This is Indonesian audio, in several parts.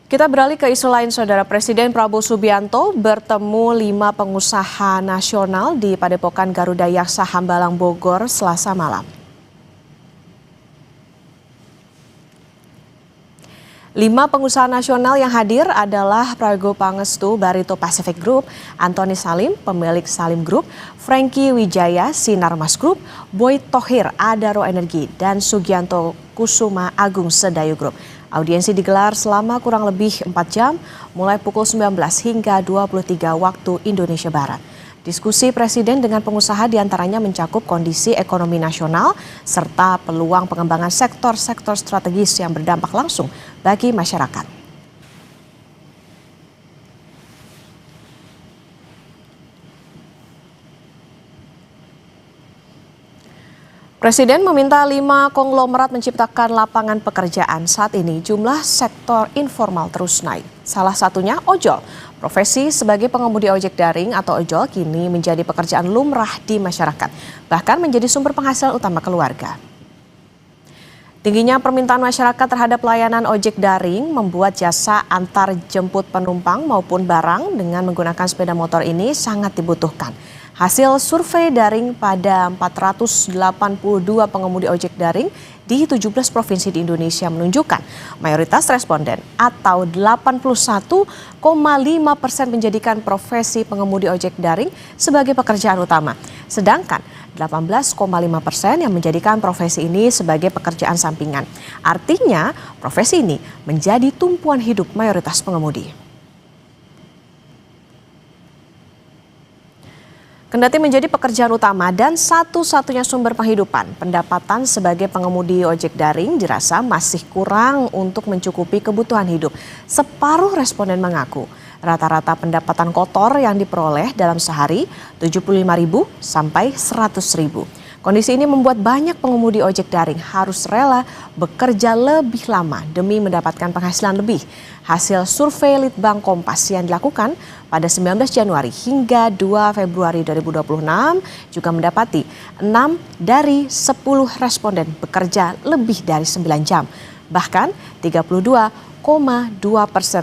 Kita beralih ke isu lain, Saudara. Presiden Prabowo Subianto bertemu 5 pengusaha nasional di Padepokan Garuda Yaksa Hambalang Bogor Selasa malam. 5 pengusaha nasional yang hadir adalah Prago Pangestu Barito Pacific Group, Antoni Salim, pemilik Salim Group, Franky Wijaya, Sinarmas Group, Boy Thohir, Adaro Energi, dan Sugianto Kusuma Agung Sedayu Group. Audiensi digelar selama kurang lebih 4 jam, mulai pukul 19 hingga 23 waktu Indonesia Barat. Diskusi Presiden dengan pengusaha diantaranya mencakup kondisi ekonomi nasional serta peluang pengembangan sektor-sektor strategis yang berdampak langsung bagi masyarakat. Presiden meminta 5 konglomerat menciptakan lapangan pekerjaan. Saat ini jumlah sektor informal terus naik. Salah satunya ojol. Profesi sebagai pengemudi ojek daring atau ojol kini menjadi pekerjaan lumrah di masyarakat, bahkan menjadi sumber penghasilan utama keluarga. Tingginya permintaan masyarakat terhadap layanan ojek daring membuat jasa antar jemput penumpang maupun barang dengan menggunakan sepeda motor ini sangat dibutuhkan. Hasil survei daring pada 482 pengemudi ojek daring di 17 provinsi di Indonesia menunjukkan mayoritas responden atau 81,5% menjadikan profesi pengemudi ojek daring sebagai pekerjaan utama. Sedangkan 18,5% yang menjadikan profesi ini sebagai pekerjaan sampingan. Artinya profesi ini menjadi tumpuan hidup mayoritas pengemudi. Kendati menjadi pekerjaan utama dan satu-satunya sumber penghidupan, pendapatan sebagai pengemudi ojek daring dirasa masih kurang untuk mencukupi kebutuhan hidup. Separuh responden mengaku rata-rata pendapatan kotor yang diperoleh dalam sehari 75.000 sampai 100.000. Kondisi ini membuat banyak pengemudi ojek daring harus rela bekerja lebih lama demi mendapatkan penghasilan lebih. Hasil survei Litbang Kompas yang dilakukan pada 19 Januari hingga 2 Februari 2026 juga mendapati 6 dari 10 responden bekerja lebih dari 9 jam. Bahkan 32,2%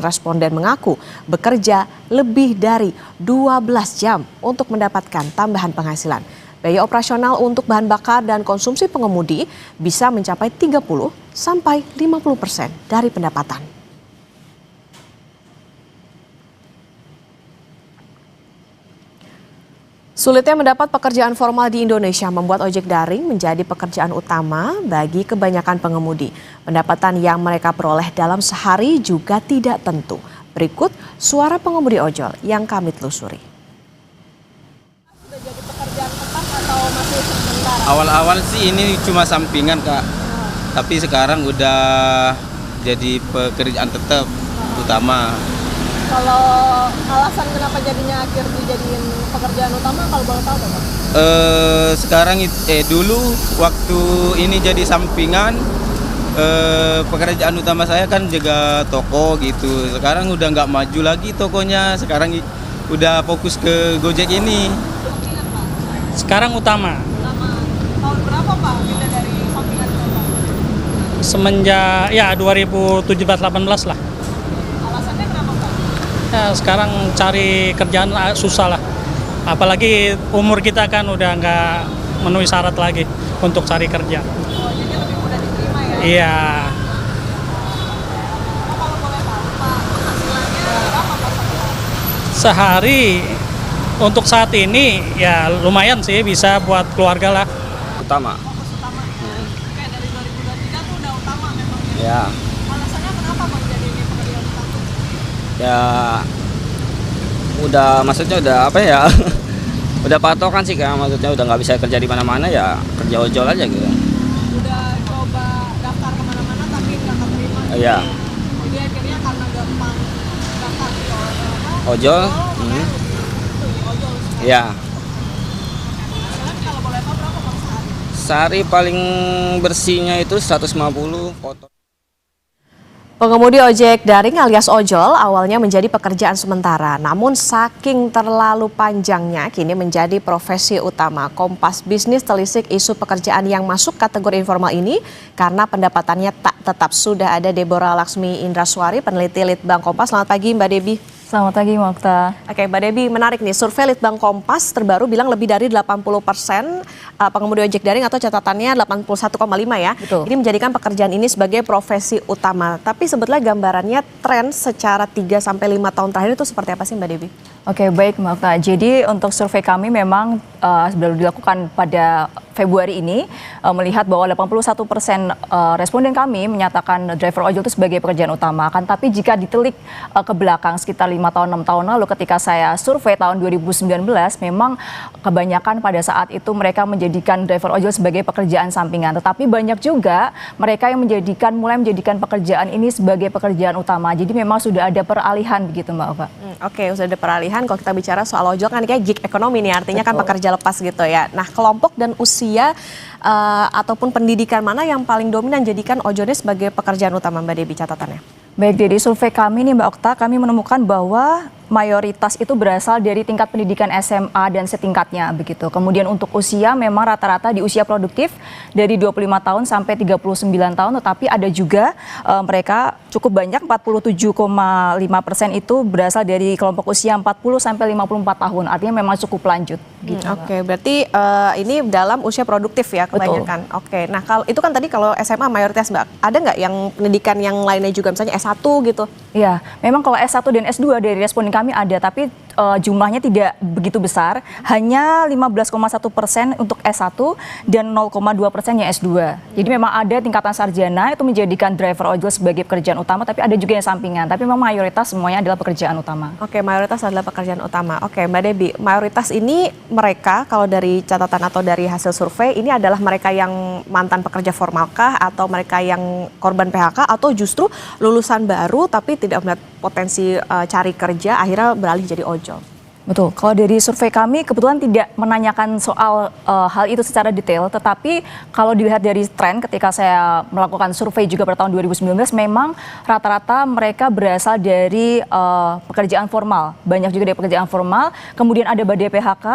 responden mengaku bekerja lebih dari 12 jam untuk mendapatkan tambahan penghasilan. Biaya operasional untuk bahan bakar dan konsumsi pengemudi bisa mencapai 30 sampai 50% dari pendapatan. Sulitnya mendapat pekerjaan formal di Indonesia membuat ojek daring menjadi pekerjaan utama bagi kebanyakan pengemudi. Pendapatan yang mereka peroleh dalam sehari juga tidak tentu. Berikut suara pengemudi ojol yang kami telusuri. Awal-awal sih ini cuma sampingan, Kak. Tapi sekarang udah jadi pekerjaan tetap utama. Kalau alasan kenapa jadinya akhir dijadiin pekerjaan utama kalau boleh tahu, Pak? Sekarang dulu waktu ini jadi sampingan, pekerjaan utama saya kan jaga toko gitu. Sekarang udah nggak maju lagi tokonya. Sekarang udah fokus ke Gojek ini. Sekarang utama. Tahun berapa, Pak, pindah dari sampingan ke utama? Semenjak ya 2017-18 lah. Alasannya kenapa, Pak? Ya, sekarang cari kerjaan susah lah. Apalagi umur kita kan udah nggak memenuhi syarat lagi untuk cari kerja. Oh, jadi lebih mudah diterima ya? Iya. Kalau boleh tahu, Pak, penghasilannya berapa, Pak, Sehari untuk saat ini ya lumayan sih, bisa buat keluarga lah. Utama. fokus utama? Kayak dari 2023 tuh udah utama memang ya? Ya, Alasannya kenapa, Bang, jadi ini pekerjaan utama? ya udah maksudnya udah apa ya? Udah patokan sih, Kak. Maksudnya udah nggak bisa kerja di mana-mana, ya kerja ojol aja gitu. Udah coba daftar kemana-mana tapi nggak keterima. Iya. Jadi akhirnya karena gampang daftar di Ojol. makanya lebih ojol sekarang. Ya. Sekarang kalau boleh tahu berapa, Bang, sehari? Sehari paling bersihnya itu 150 kotor. Pengemudi ojek daring alias ojol awalnya menjadi pekerjaan sementara, namun saking terlalu panjangnya kini menjadi profesi utama. Kompas Bisnis telisik isu pekerjaan yang masuk kategori informal ini karena pendapatannya tak tetap. Sudah ada Deborah Laksmi Indraswari, peneliti Litbang Kompas. Selamat pagi Mbak Debi. Selamat pagi, Mokta. Oke, Mbak Debi, menarik nih. Survei Litbang Kompas terbaru bilang lebih dari 80% pengemudi ojek daring atau catatannya 81,5 ya. Betul. Ini menjadikan pekerjaan ini sebagai profesi utama. Tapi sebetulnya gambarannya tren secara 3-5 tahun terakhir itu seperti apa sih Mbak Debi? Oke, baik, Mokta. Jadi untuk survei kami memang baru dilakukan pada Februari ini, melihat bahwa 81% responden kami menyatakan driver ojol itu sebagai pekerjaan utama. Kan tapi jika ditelik ke belakang sekitar 5 tahun 6 tahun lalu ketika saya survei tahun 2019, memang kebanyakan pada saat itu mereka menjadikan driver ojol sebagai pekerjaan sampingan. Tetapi banyak juga mereka yang mulai menjadikan pekerjaan ini sebagai pekerjaan utama. Jadi memang sudah ada peralihan begitu, Mbak Ova. Oke, sudah ada peralihan. Kalau kita bicara soal ojol kan kayak gig ekonomi nih, artinya kan Betul. pekerja lepas gitu ya. Nah, kelompok dan usia ataupun pendidikan mana yang paling dominan jadikan ojol ini sebagai pekerjaan utama Mbak Debi catatannya? Baik, jadi survei kami nih Mbak Okta, kami menemukan bahwa mayoritas itu berasal dari tingkat pendidikan SMA dan setingkatnya begitu. Kemudian untuk usia memang rata-rata di usia produktif dari 25 tahun sampai 39 tahun, tetapi ada juga mereka cukup banyak 47,5% itu berasal dari kelompok usia 40 sampai 54 tahun. Artinya memang cukup lanjut gitu. Oke, berarti ini dalam usia produktif ya kebanyakan. Oke, nah kalau itu kan tadi kalau SMA mayoritas Mbak, ada nggak yang pendidikan yang lainnya juga misalnya S1 gitu? Iya, memang kalau S1 dan S2 dari responden kami ada, tapi jumlahnya tidak begitu besar, hanya 15,1% untuk S1 dan 0,2% yang S2. Jadi memang ada tingkatan sarjana itu menjadikan driver ojol sebagai pekerjaan utama, tapi ada juga yang sampingan. Tapi memang mayoritas semuanya adalah pekerjaan utama. Oke, mayoritas adalah pekerjaan utama. Oke, Mbak Debi, mayoritas ini mereka kalau dari catatan atau dari hasil survei ini adalah mereka yang mantan pekerja formalkah atau mereka yang korban PHK atau justru lulusan baru tapi tidak melihat potensi cari kerja akhirnya beralih jadi ojol? Betul, kalau dari survei kami kebetulan tidak menanyakan soal hal itu secara detail, tetapi kalau dilihat dari tren ketika saya melakukan survei juga pada tahun 2019, memang rata-rata mereka berasal dari pekerjaan formal, banyak juga dari pekerjaan formal, kemudian ada badai PHK,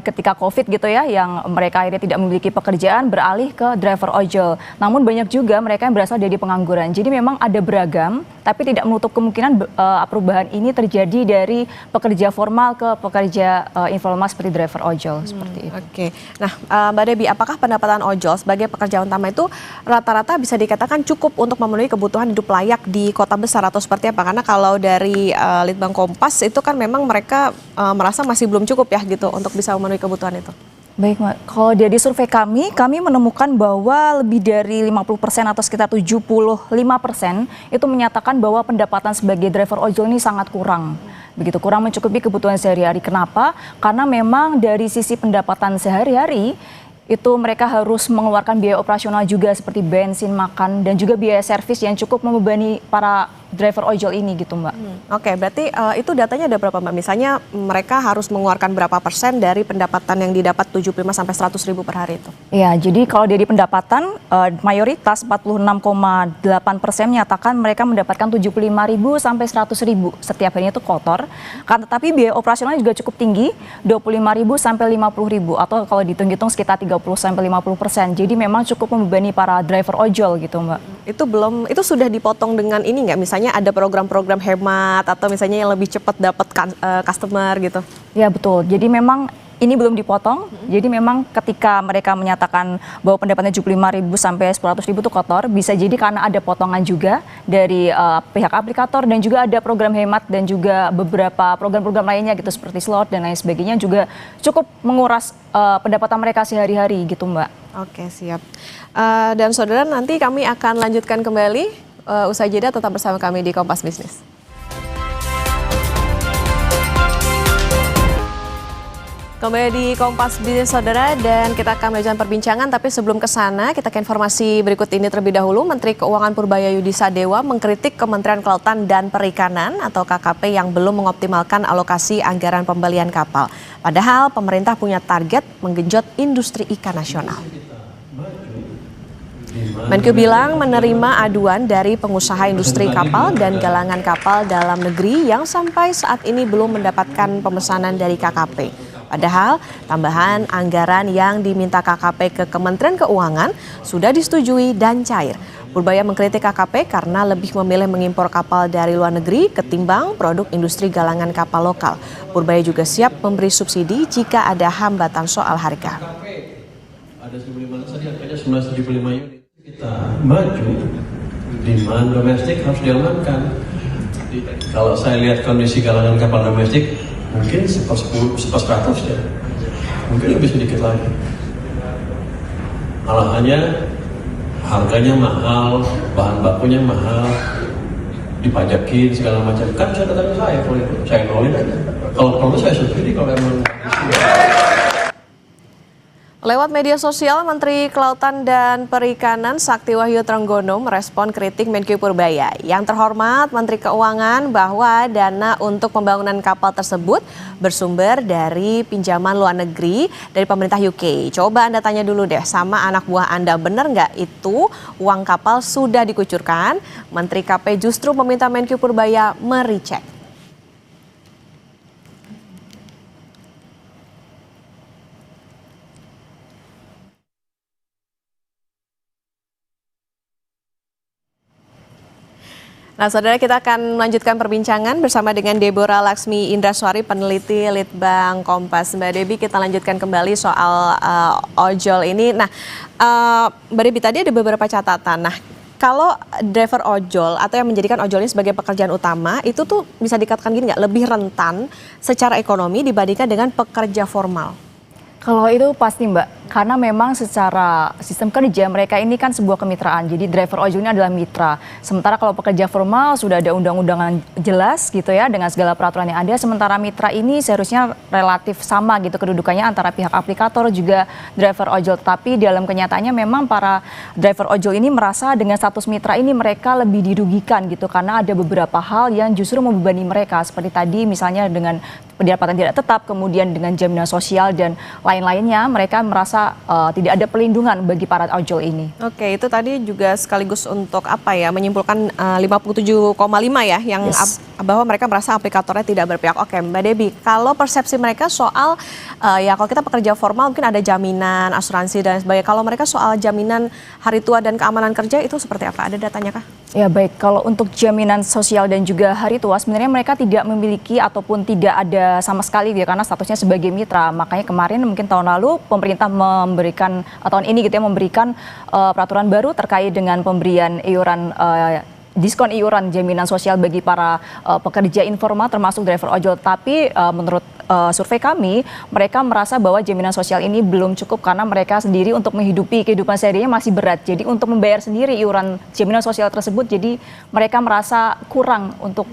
ketika COVID gitu ya, yang mereka akhirnya tidak memiliki pekerjaan beralih ke driver ojol. Namun banyak juga mereka yang berasal dari pengangguran. Jadi memang ada beragam, tapi tidak menutup kemungkinan perubahan ini terjadi dari pekerja formal ke pekerja informal seperti driver ojol seperti itu. Oke, nah Mbak Debi, apakah pendapatan ojol sebagai pekerjaan utama itu rata-rata bisa dikatakan cukup untuk memenuhi kebutuhan hidup layak di kota besar atau seperti apa? Karena kalau dari Litbang Kompas itu kan memang mereka merasa masih belum cukup ya gitu untuk bisa memenuhi kebutuhan itu. Baik, Mbak. Kalau dari survei kami menemukan bahwa lebih dari 50% atau sekitar 75% itu menyatakan bahwa pendapatan sebagai driver ojol ini sangat kurang. Begitu, kurang mencukupi kebutuhan sehari-hari. Kenapa? Karena memang dari sisi pendapatan sehari-hari itu mereka harus mengeluarkan biaya operasional juga seperti bensin, makan, dan juga biaya servis yang cukup membebani para driver ojol ini gitu, Mbak. Oke, berarti itu datanya ada berapa Mbak? Misalnya mereka harus mengeluarkan berapa persen dari pendapatan yang didapat 75 sampai 100 ribu per hari itu? Ya, jadi kalau dari pendapatan mayoritas 46,8% menyatakan mereka mendapatkan 75.000 sampai 100.000 setiap harinya itu kotor. Kan tetapi biaya operasionalnya juga cukup tinggi, 25.000 sampai 50.000 atau kalau dihitung-hitung sekitar 30 sampai 50%. Jadi memang cukup membebani para driver ojol gitu, Mbak. Itu sudah dipotong dengan ini nggak? Misalnya ada program-program hemat atau misalnya yang lebih cepat dapat customer gitu? Ya betul, jadi memang ini belum dipotong, jadi memang ketika mereka menyatakan bahwa pendapatnya 75.000 sampai 100.000 itu kotor, bisa jadi karena ada potongan juga dari pihak aplikator dan juga ada program hemat dan juga beberapa program-program lainnya gitu seperti slot dan lain sebagainya juga cukup menguras pendapatan mereka sehari-hari gitu, Mbak. Oke, siap. Dan saudara, nanti kami akan lanjutkan kembali usai jeda, tetap bersama kami di Kompas Bisnis. Kembali di Kompas Bisnis saudara, dan kita akan melanjutkan perbincangan, tapi sebelum ke sana kita ke informasi berikut ini terlebih dahulu. Menteri Keuangan Purbaya Yudi Sadewa mengkritik Kementerian Kelautan dan Perikanan atau KKP yang belum mengoptimalkan alokasi anggaran pembelian kapal. Padahal pemerintah punya target menggenjot industri ikan nasional. Menkyu bilang menerima aduan dari pengusaha industri kapal dan galangan kapal dalam negeri yang sampai saat ini belum mendapatkan pemesanan dari KKP. Padahal tambahan anggaran yang diminta KKP ke Kementerian Keuangan sudah disetujui dan cair. Purbaya mengkritik KKP karena lebih memilih mengimpor kapal dari luar negeri ketimbang produk industri galangan kapal lokal. Purbaya juga siap memberi subsidi jika ada hambatan soal harga. Ada 1.500 tadi harganya 975 unit. Kita maju, demand domestik harus diamankan. Kalau saya lihat kondisi galangan kapal domestik, mungkin 1/100 ya, mungkin lebih sedikit lagi. Malahannya harganya mahal, bahan bakunya mahal, dipajakin segala macam. Kan saya datang saya kalau itu, saya nolin aja. Kalau perlu saya subsidi kalau emang Lewat media sosial, Menteri Kelautan dan Perikanan Sakti Wahyu Trenggono merespon kritik Menkyu Purbaya. Yang terhormat Menteri Keuangan bahwa dana untuk pembangunan kapal tersebut bersumber dari pinjaman luar negeri dari pemerintah UK. Coba Anda tanya dulu deh sama anak buah Anda, benar nggak itu uang kapal sudah dikucurkan? Menteri KP justru meminta Menkyu Purbaya merecek. Nah, saudara, kita akan melanjutkan perbincangan bersama dengan Deborah Laksmi Indraswari, peneliti Litbang Kompas. Mbak Debi, kita lanjutkan kembali soal ojol ini. Nah, Mbak Debi, tadi ada beberapa catatan. Nah, kalau driver ojol atau yang menjadikan ojol ini sebagai pekerjaan utama, itu tuh bisa dikatakan gini nggak, lebih rentan secara ekonomi dibandingkan dengan pekerja formal? Kalau itu pasti Mbak, karena memang secara sistem kerja mereka ini kan sebuah kemitraan, jadi driver ojol ini adalah mitra. Sementara kalau pekerja formal sudah ada undang-undangan jelas gitu ya dengan segala peraturan yang ada, sementara mitra ini seharusnya relatif sama gitu kedudukannya antara pihak aplikator juga driver ojol. Tapi dalam kenyataannya memang para driver ojol ini merasa dengan status mitra ini mereka lebih dirugikan gitu, karena ada beberapa hal yang justru membebani mereka, seperti tadi misalnya dengan pendapatan tidak tetap, kemudian dengan jaminan sosial dan lain-lainnya, mereka merasa tidak ada perlindungan bagi para ojol ini. Oke, itu tadi juga sekaligus untuk apa ya, menyimpulkan 57,5 ya, yang bahwa mereka merasa aplikatornya tidak berpihak. Oke, Mbak Debi, kalau persepsi mereka soal ya kalau kita pekerja formal mungkin ada jaminan, asuransi dan sebagainya. Kalau mereka soal jaminan hari tua dan keamanan kerja itu seperti apa? Ada datanya kah? Ya baik, kalau untuk jaminan sosial dan juga hari tua sebenarnya mereka tidak memiliki ataupun tidak ada sama sekali gitu, karena statusnya sebagai mitra. Makanya kemarin mungkin tahun lalu pemerintah memberikan, tahun ini gitu ya, memberikan peraturan baru terkait dengan pemberian iuran diskon iuran jaminan sosial bagi para pekerja informal termasuk driver ojol. Tapi menurut survei kami, mereka merasa bahwa jaminan sosial ini belum cukup karena mereka sendiri untuk menghidupi kehidupan sehariannya masih berat. Jadi untuk membayar sendiri iuran jaminan sosial tersebut, jadi mereka merasa kurang untuk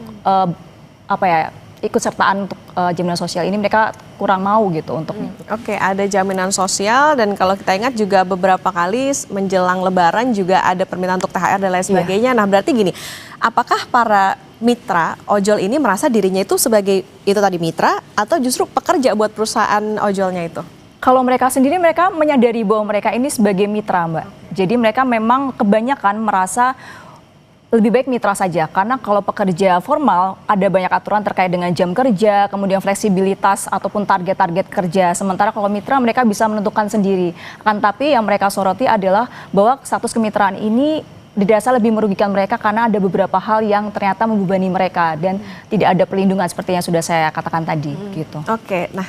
ikut sertaan untuk jaminan sosial ini, mereka kurang mau gitu untuk Oke, ada jaminan sosial, dan kalau kita ingat juga beberapa kali menjelang Lebaran juga ada permintaan untuk THR dan lain sebagainya. Nah, berarti gini, apakah para mitra ojol ini merasa dirinya itu sebagai itu tadi mitra atau justru pekerja buat perusahaan ojolnya itu? Kalau mereka sendiri, mereka menyadari bahwa mereka ini sebagai mitra, Mbak. Jadi mereka memang kebanyakan merasa lebih baik mitra saja, karena kalau pekerja formal ada banyak aturan terkait dengan jam kerja, kemudian fleksibilitas ataupun target-target kerja. Sementara kalau mitra mereka bisa menentukan sendiri. Tapi yang mereka soroti adalah bahwa status kemitraan ini dirasa lebih merugikan mereka karena ada beberapa hal yang ternyata membebani mereka dan tidak ada perlindungan seperti yang sudah saya katakan tadi gitu. Oke, nah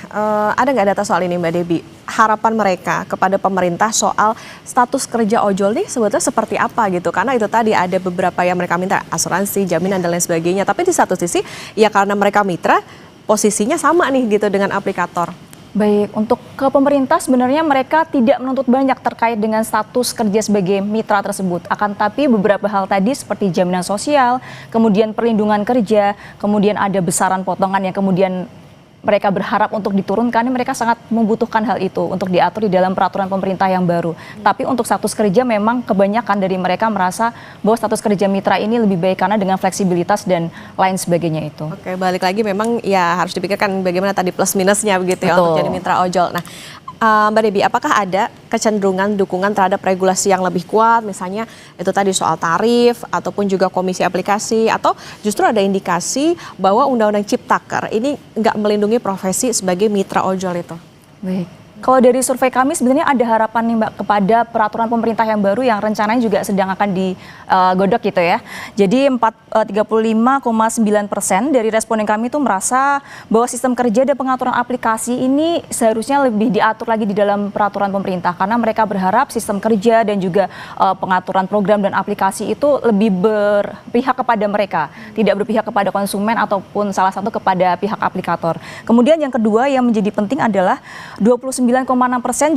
ada nggak data soal ini Mbak Debi? Harapan mereka kepada pemerintah soal status kerja ojol nih sebetulnya seperti apa gitu? Karena itu tadi ada beberapa yang mereka minta asuransi, jaminan dan lain sebagainya. Tapi di satu sisi ya karena mereka mitra, posisinya sama nih gitu dengan aplikator. Baik, untuk ke pemerintah sebenarnya mereka tidak menuntut banyak terkait dengan status kerja sebagai mitra tersebut. Akan tapi beberapa hal tadi seperti jaminan sosial, kemudian perlindungan kerja, kemudian ada besaran potongan yang kemudian mereka berharap untuk diturunkan, mereka sangat membutuhkan hal itu untuk diatur di dalam peraturan pemerintah yang baru. Tapi untuk status kerja memang kebanyakan dari mereka merasa bahwa status kerja mitra ini lebih baik karena dengan fleksibilitas dan lain sebagainya itu. Oke, balik lagi memang ya harus dipikirkan bagaimana tadi plus minusnya begitu ya untuk jadi mitra ojol. Nah, Mbak Debbie, apakah ada kecenderungan dukungan terhadap regulasi yang lebih kuat, misalnya itu tadi soal tarif ataupun juga komisi aplikasi, atau justru ada indikasi bahwa Undang-Undang Ciptaker ini nggak melindungi profesi sebagai mitra ojol itu? Baik. Kalau dari survei kami sebenarnya ada harapan nih Mbak kepada peraturan pemerintah yang baru yang rencananya juga sedang akan digodok gitu ya. Jadi 35,9% dari responden kami itu merasa bahwa sistem kerja dan pengaturan aplikasi ini seharusnya lebih diatur lagi di dalam peraturan pemerintah, karena mereka berharap sistem kerja dan juga pengaturan program dan aplikasi itu lebih berpihak kepada mereka, tidak berpihak kepada konsumen ataupun salah satu kepada pihak aplikator. Kemudian yang kedua yang menjadi penting adalah 29,6%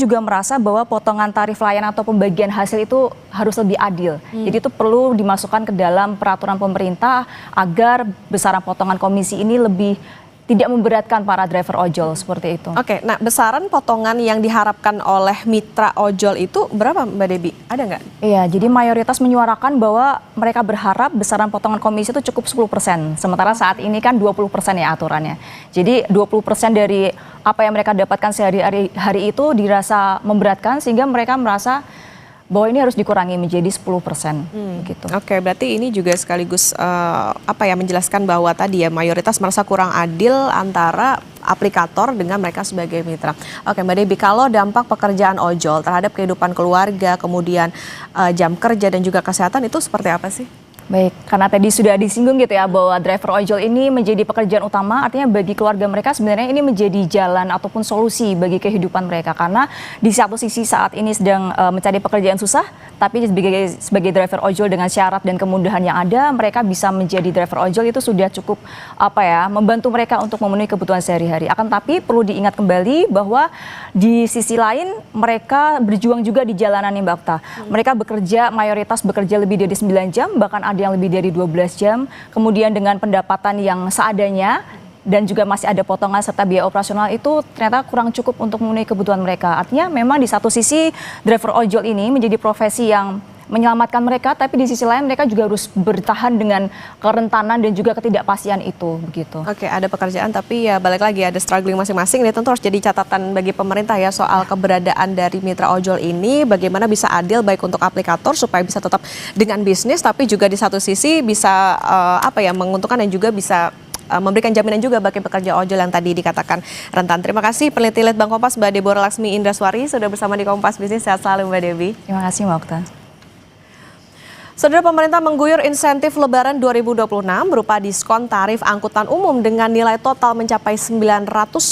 juga merasa bahwa potongan tarif layanan atau pembagian hasil itu harus lebih adil. Jadi itu perlu dimasukkan ke dalam peraturan pemerintah agar besaran potongan komisi ini lebih tidak memberatkan para driver ojol seperti itu. Oke, nah besaran potongan yang diharapkan oleh mitra ojol itu berapa Mbak Debbie? Ada nggak? Iya, jadi mayoritas menyuarakan bahwa mereka berharap besaran potongan komisi itu cukup 10%. Sementara saat ini kan 20% ya aturannya. Jadi 20% dari apa yang mereka dapatkan sehari-hari itu dirasa memberatkan sehingga mereka merasa bahwa ini harus dikurangi menjadi 10%. Gitu. Oke, berarti ini juga sekaligus menjelaskan bahwa tadi ya mayoritas merasa kurang adil antara aplikator dengan mereka sebagai mitra. Oke, Mbak Debbie, kalau dampak pekerjaan ojol terhadap kehidupan keluarga, kemudian jam kerja dan juga kesehatan itu seperti apa sih? Baik, karena tadi sudah disinggung gitu ya bahwa driver ojol ini menjadi pekerjaan utama, artinya bagi keluarga mereka sebenarnya ini menjadi jalan ataupun solusi bagi kehidupan mereka. Karena di satu sisi saat ini sedang mencari pekerjaan susah, tapi sebagai driver ojol dengan syarat dan kemudahan yang ada, mereka bisa menjadi driver ojol itu sudah cukup membantu mereka untuk memenuhi kebutuhan sehari-hari. Akan tapi perlu diingat kembali bahwa di sisi lain mereka berjuang juga di jalanan nih Mbak Okta. Mereka mayoritas bekerja lebih dari 9 jam, bahkan ada yang lebih dari 12 jam, kemudian dengan pendapatan yang seadanya dan juga masih ada potongan serta biaya operasional itu ternyata kurang cukup untuk memenuhi kebutuhan mereka. Artinya memang di satu sisi driver ojol ini menjadi profesi yang menyelamatkan mereka, tapi di sisi lain mereka juga harus bertahan dengan kerentanan dan juga ketidakpastian itu begitu. Oke, ada pekerjaan tapi ya balik lagi ada struggling masing-masing. Ini tentu harus jadi catatan bagi pemerintah ya soal keberadaan dari mitra ojol ini, bagaimana bisa adil baik untuk aplikator supaya bisa tetap dengan bisnis, tapi juga di satu sisi bisa menguntungkan dan juga bisa memberikan jaminan juga bagi pekerja ojol yang tadi dikatakan rentan. Terima kasih peneliti Litbang Kompas Mbak Deborah Laksmi Indraswari sudah bersama di Kompas Bisnis. Sehat selalu Mbak Debbie. Terima kasih Mbak Okta. Saudara, pemerintah mengguyur insentif Lebaran 2026 berupa diskon tarif angkutan umum dengan nilai total mencapai 911,6